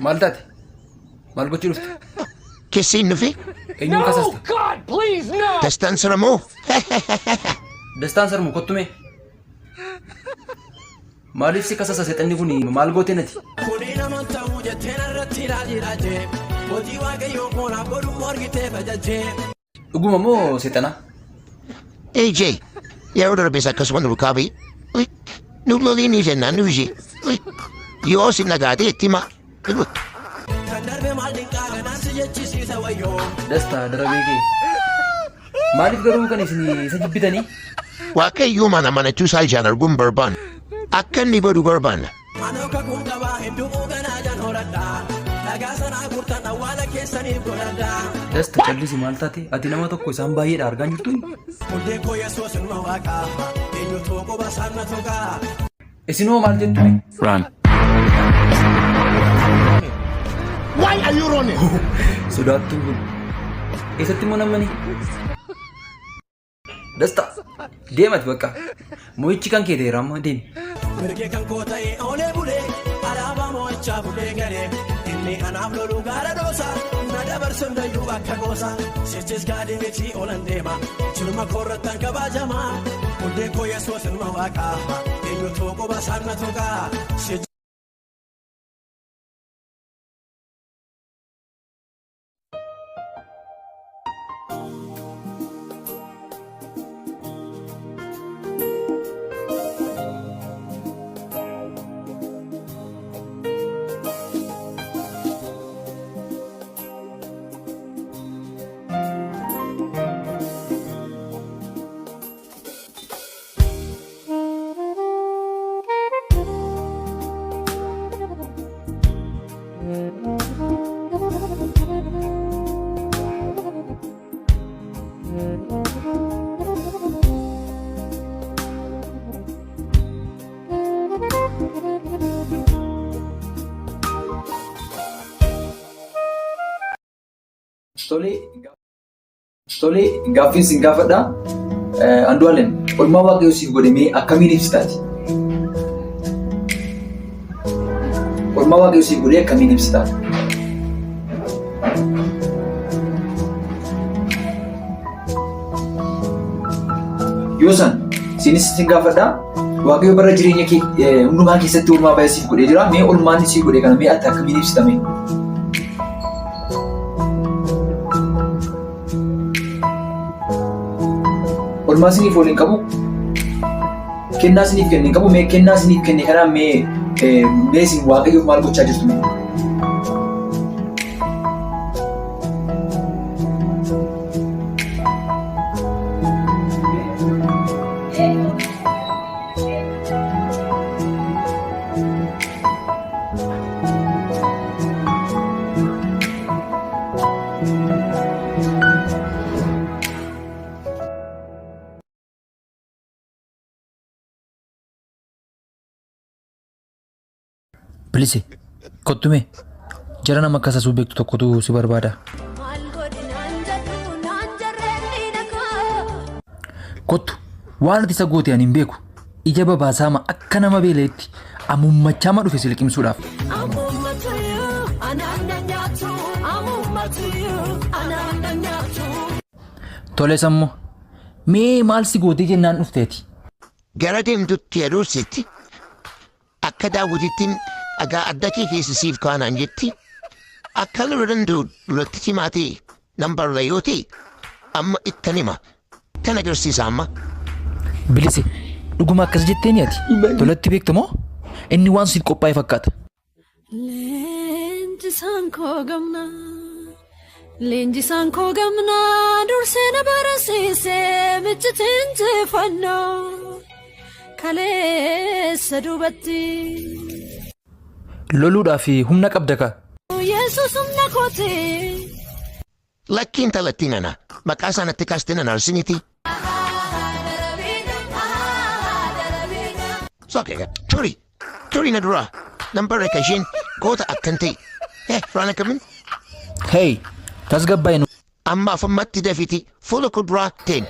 Maldad. Mal gochuu dhufte. Kessiin dhufe? Eenyuun kasasta? God, please, no! Dastaan saramoo? Dastaan sarmu kottume. Maaliif si kasasa seexanni kun maal gootee nati? Dhuguma moo seexana? AJ, yeroo darbees akkasuma nu kaabii. Nu loliin ni jennaan nu ishee. Yoo si nagaatee itti himaa. Dastaa darabee kee. Maaliif garuu kan isin isa jibbitanii? Waaqayyoo mana manachuu isaa ijaan arguun barbaanna. Akka inni badu barbaanna. Dasta callisi maal taate? Ati nama tokko isaan baay'eedha argaa jirtu? Isinoo maal jettu? Run. Why are you running? Sodaattuun kun. Eessatti immoo namani? Dasta deemati bakka. Mo'ichi kan kee ta'eera amma deemi. Mirgee kan koo ta'e oolee bulee alaabaa mo'ichaa bulee galee inni anaaf loluu gaara doosa na dabarsuun dayyuu bakka goosa sichis gaadii miti oolan deema jirma koorrattan kabajamaa hundee koo yesuus ilma waaqaa eenyutu quba saanna tuqaa. Tole gaaffii isin gaafadha. Andu'aalem oolmaa waaqayyoo siif godhamee akkamiin ibsitaati? Oolmaa waaqayyoo siif godhee akkamiin ibsitaati? Yoo san isinis isin gaafadha. Waaqayyoo bara jireenya kee hundumaa keessatti oolmaa baay'ee siif godhee jira. Mee oolmaan siif godhee kana mee ati akkamiin ibsitame? Oolmaa isiniif waliin qabu kennaa isiniif kenne qabu mee kennaa isiniif kenne kanaan mee isin waaqayyoof maal gochaa jirtu mee? Bilisi, kottume jara nama akkasa suu beektu tokkotu si barbaada. Kottu waan ati isa goote ani hin beeku. Ija babaasaama akka nama beeleetti amummachaa dhufe si liqimsuudhaaf. Toles ammoo mee maal si gootee jennaan dhufteeti? Gara deemtutti aduusitti akka daawwitittiin dhagaa adda kee keessa siif kaanaan jetti akka lolu danda'u duratti himaatee nambarra yoo ta'e amma ittan hima tan agarsiisa amma. Bilisi dhuguma akkas jetteeni ati tolatti beektu moo inni waan siif qophaa'e fakkaata. Leenjisaan koo gamnaa dursee na barsiisee michitiin jefannoo kaleessa duubatti. Loluudhaaf humna qabda ka. Yesuus humna kootee. Lakkiin talattiin ana maqaa isaanitti kaasteen ana arsiniti. Soke turi na dura. Number kashin goota akkantai. Rana kamin. Hey, tasgabbay nu. Amma fammatti dafiti fuula kudraa teen.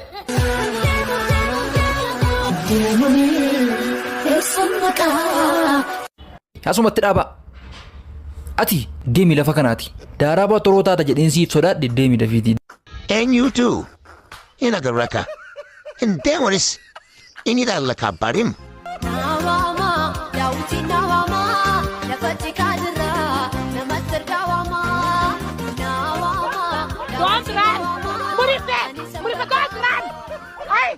Asumatti dhaabaa. Ati deemi lafa kanaati. Daaraa toroo taata jedheensiif sodaadhe deemi dafiitii. Eenyuutu hin agarraka. Hin deemanis inni dhaallaka barim. Naawama daawwitiin naawama lafatti kaadira namatti argaawama. Naawama. Don't run! What is that? What is the dog run? Hey!